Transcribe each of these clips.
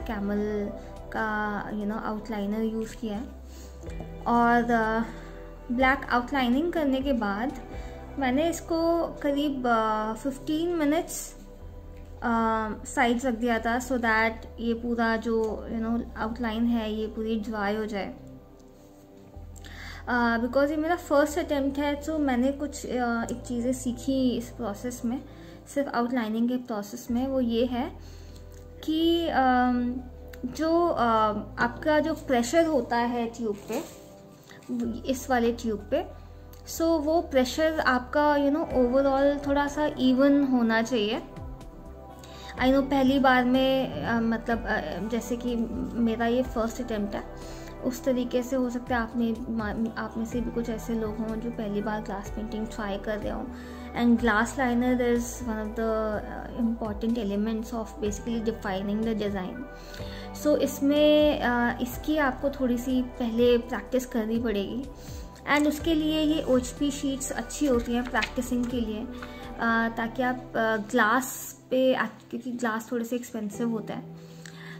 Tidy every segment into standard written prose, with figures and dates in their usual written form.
Black camel का outliner use किया है। और ब्लैक आउटलाइनिंग करने के बाद मैंने इसको करीब 15 मिनट्स साइड रख दिया था, सो दैट ये पूरा जो आउटलाइन है ये पूरी ड्राई हो जाए। बिकॉज ये मेरा फर्स्ट अटेम्प्ट है, तो मैंने कुछ एक चीज़ें सीखी इस प्रोसेस में, सिर्फ आउटलाइनिंग के प्रोसेस में। वो ये है कि जो आपका जो प्रेशर होता है ट्यूब पे, इस वाले ट्यूब पे, सो वो प्रेशर आपका ओवरऑल थोड़ा सा इवन होना चाहिए। आई नो पहली बार में मतलब जैसे कि मेरा ये फर्स्ट अटेम्प्ट है, उस तरीके से हो सकता है आप में से भी कुछ ऐसे लोग हों जो पहली बार ग्लास पेंटिंग ट्राई कर रहे हों। And glass liner is one of the important elements of basically defining the design. So इसमें इसकी आपको थोड़ी सी पहले प्रैक्टिस करनी पड़ेगी। एंड उसके लिए ये OHP शीट्स अच्छी होती हैं प्रैक्टिसिंग के लिए, ताकि आप ग्लास पे, क्योंकि ग्लास थोड़े से एक्सपेंसिव होता है,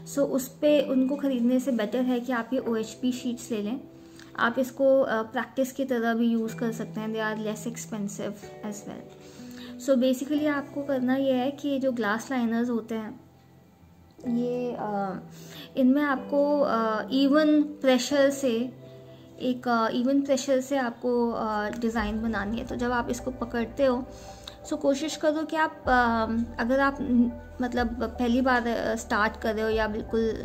सो उस पर उनको ख़रीदने से बेटर है कि आप ये OHP शीट्स ले लें। आप इसको प्रैक्टिस की तरह भी यूज़ कर सकते हैं, they are less expensive as well. So basically आपको करना ये है कि जो ग्लास लाइनर्स होते हैं ये इनमें आपको इवन प्रेशर से आपको डिज़ाइन बनानी है। तो जब आप इसको पकड़ते हो, सो कोशिश करो कि आप अगर आप मतलब पहली बार स्टार्ट कर रहे हो या बिल्कुल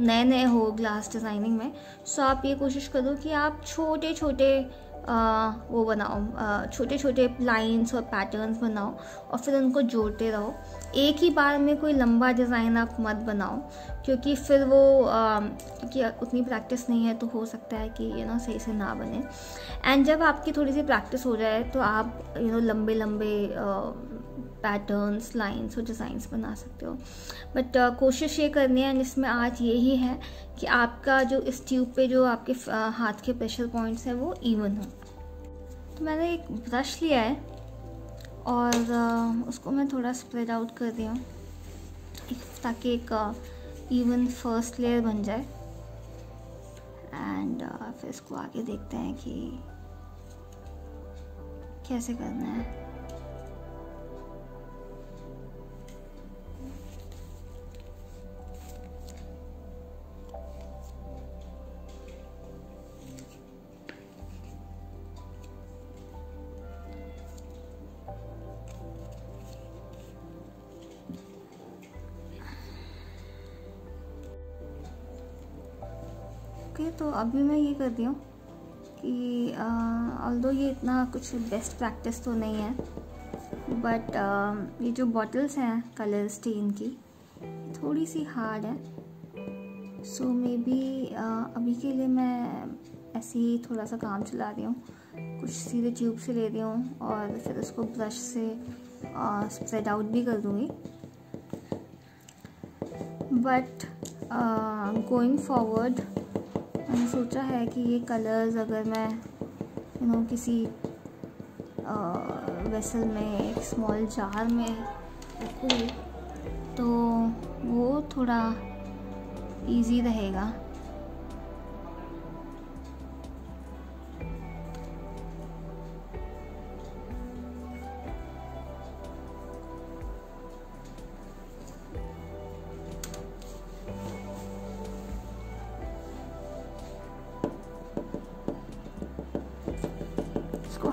नए हो ग्लास डिज़ाइनिंग में, सो आप ये कोशिश करो कि आप छोटे छोटे वो बनाओ, छोटे छोटे लाइंस और पैटर्न्स बनाओ और फिर उनको जोड़ते रहो। एक ही बार में कोई लंबा डिज़ाइन आप मत बनाओ, क्योंकि फिर वो क्योंकि उतनी प्रैक्टिस नहीं है तो हो सकता है कि सही से ना बने। एंड जब आपकी थोड़ी सी प्रैक्टिस हो जाए तो आप लंबे लंबे पैटर्न्स, लाइंस और डिज़ाइंस बना सकते हो। बट कोशिश ये करनी है, जिसमें आज यही है कि आपका जो इस ट्यूब पे जो आपके हाथ के प्रेशर पॉइंट्स हैं वो इवन हो। तो मैंने एक ब्रश लिया है और उसको मैं थोड़ा स्प्रेड आउट कर दिया ताकि एक इवन फर्स्ट लेयर बन जाए। एंड फिर इसको आगे देखते हैं कि कैसे करना है। ओके, तो अभी मैं ये करती हूँ कि ऑल्दो ये इतना कुछ बेस्ट प्रैक्टिस तो नहीं है, बट ये जो बॉटल्स हैं कलर स्टेन की थोड़ी सी हार्ड है। सो मे बी अभी के लिए मैं ऐसे ही थोड़ा सा काम चला रही हूँ, कुछ सीधे ट्यूब से ले रही हूँ और फिर उसको ब्रश से स्प्रेड आउट भी कर दूँगी। बट गोइंग फॉरवर्ड मैंने सोचा है कि ये कलर्स अगर मैं किसी वेसल में, एक स्मॉल जार में रखूँ तो वो थोड़ा इजी रहेगा।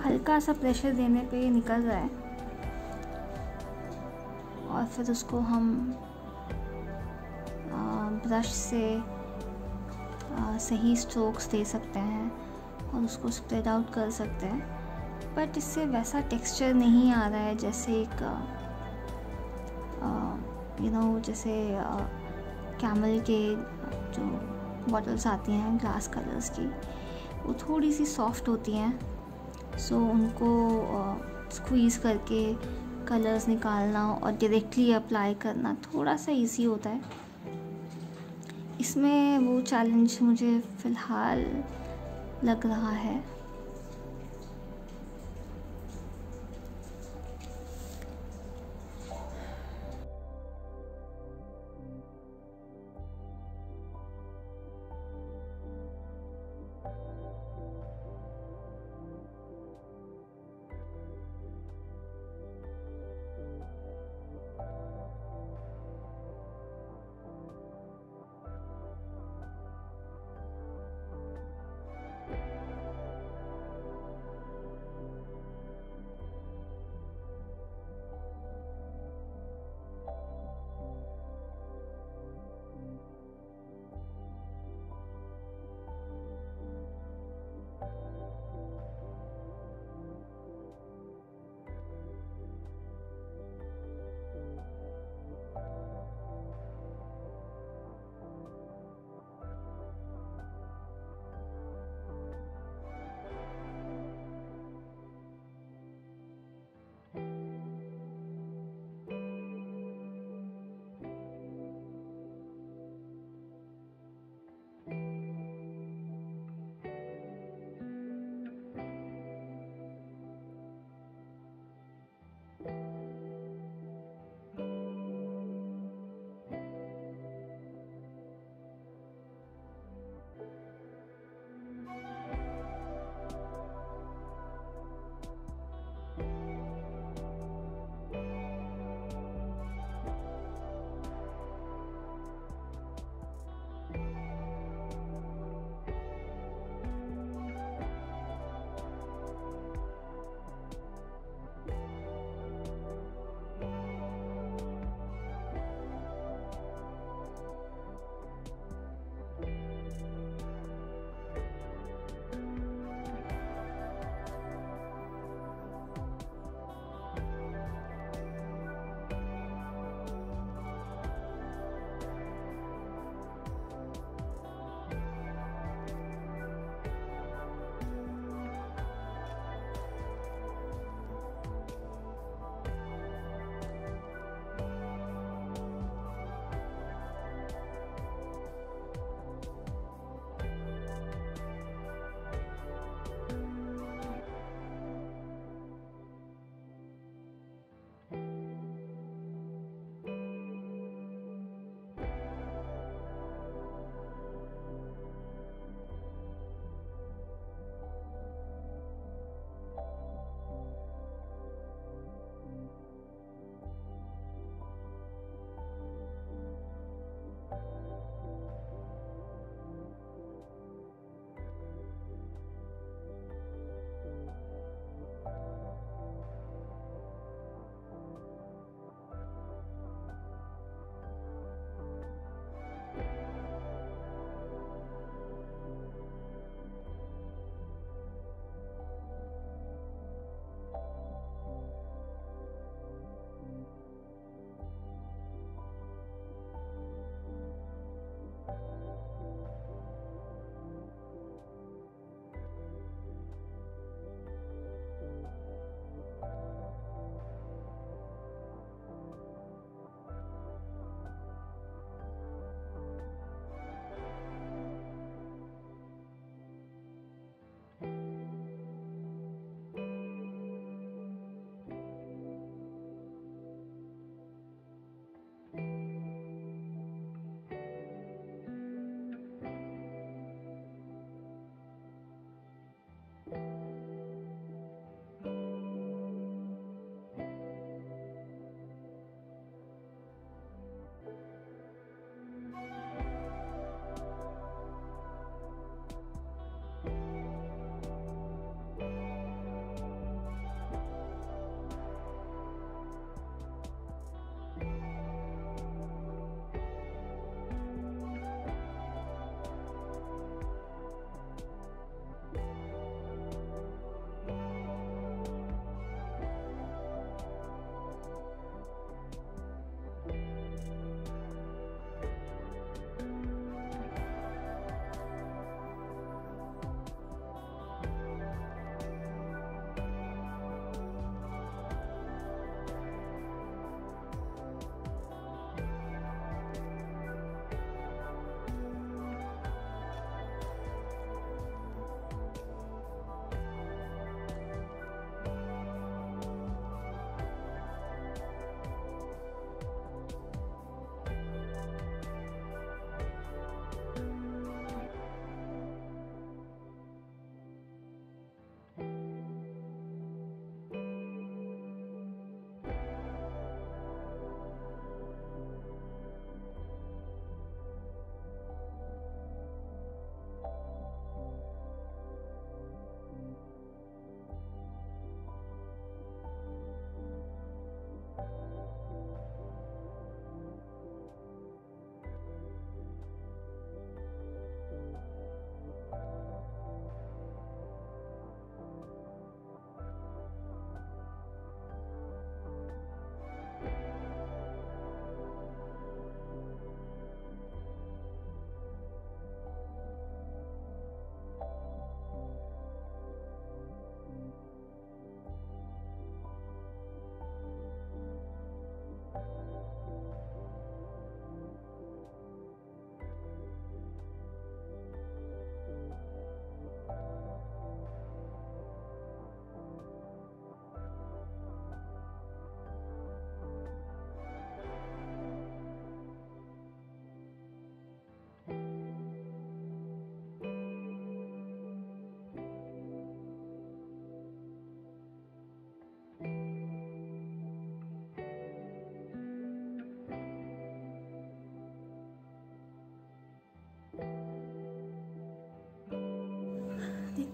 हल्का सा प्रेशर देने पे ये निकल रहा है और फिर उसको हम ब्रश से सही स्ट्रोक्स दे सकते हैं और उसको स्प्रेड आउट कर सकते हैं। बट इससे वैसा टेक्सचर नहीं आ रहा है जैसे एक जैसे कैमल के जो बॉटल्स आती हैं ग्लास कलर्स की, वो थोड़ी सी सॉफ्ट होती हैं। सो उनको स्क्वीज़ करके कलर्स निकालना और डायरेक्टली अप्लाई करना थोड़ा सा इजी होता है। इसमें वो चैलेंज मुझे फ़िलहाल लग रहा है।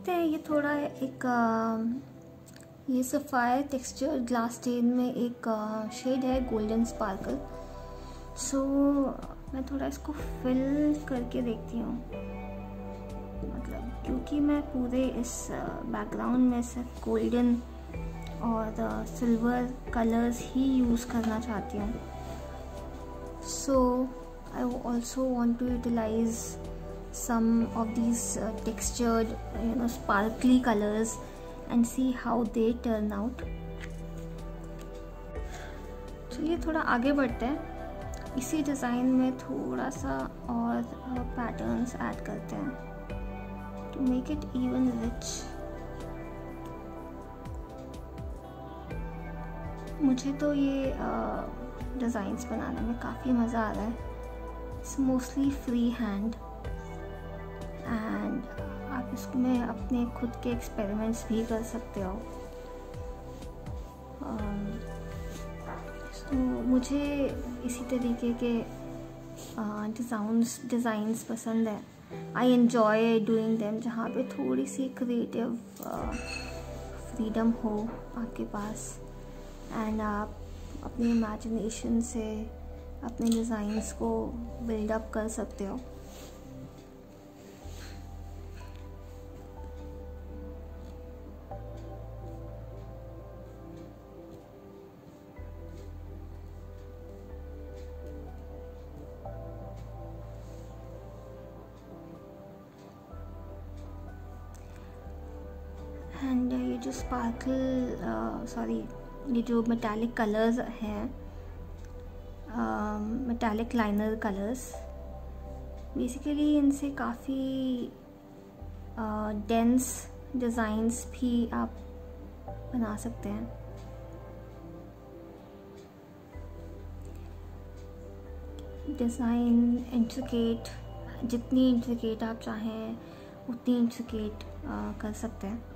देखते हैं। ये थोड़ा एक ये सफ़ायर टेक्सचर ग्लास स्टेन में एक शेड है, गोल्डन स्पार्कल। सो मैं थोड़ा इसको फिल करके देखती हूँ, मतलब क्योंकि मैं पूरे इस बैकग्राउंड में सिर्फ गोल्डन और सिल्वर कलर्स ही यूज़ करना चाहती हूँ। So I also want to utilise some of these textured sparkly colors and see how they turn out। चलिए थोड़ा आगे बढ़ते हैं। इसी डिज़ाइन में थोड़ा सा और पैटर्न्स ऐड करते हैं to make it even rich। मुझे तो ये डिज़ाइंस बनाने में काफ़ी मज़ा आ रहा है। It's mostly free hand and आप इसमें अपने खुद के एक्सपेरिमेंट्स भी कर सकते हो। तो मुझे इसी तरीके के डिज़ाइंस पसंद है। आई एन्जॉय डूइंग देम, जहाँ पे थोड़ी सी क्रिएटिव फ्रीडम हो आपके पास एंड आप अपनी इमेजिनेशन से अपने डिज़ाइंस को बिल्डअप कर सकते हो। एंड ये जो ये जो मेटालिक कलर्स हैं, मेटालिक लाइनर कलर्स, बेसिकली इनसे काफ़ी डेंस डिज़ाइंस भी आप बना सकते हैं। डिज़ाइन इंट्रिकेट, जितनी इंट्रिकेट आप चाहें उतनी इंट्रिकेट कर सकते हैं।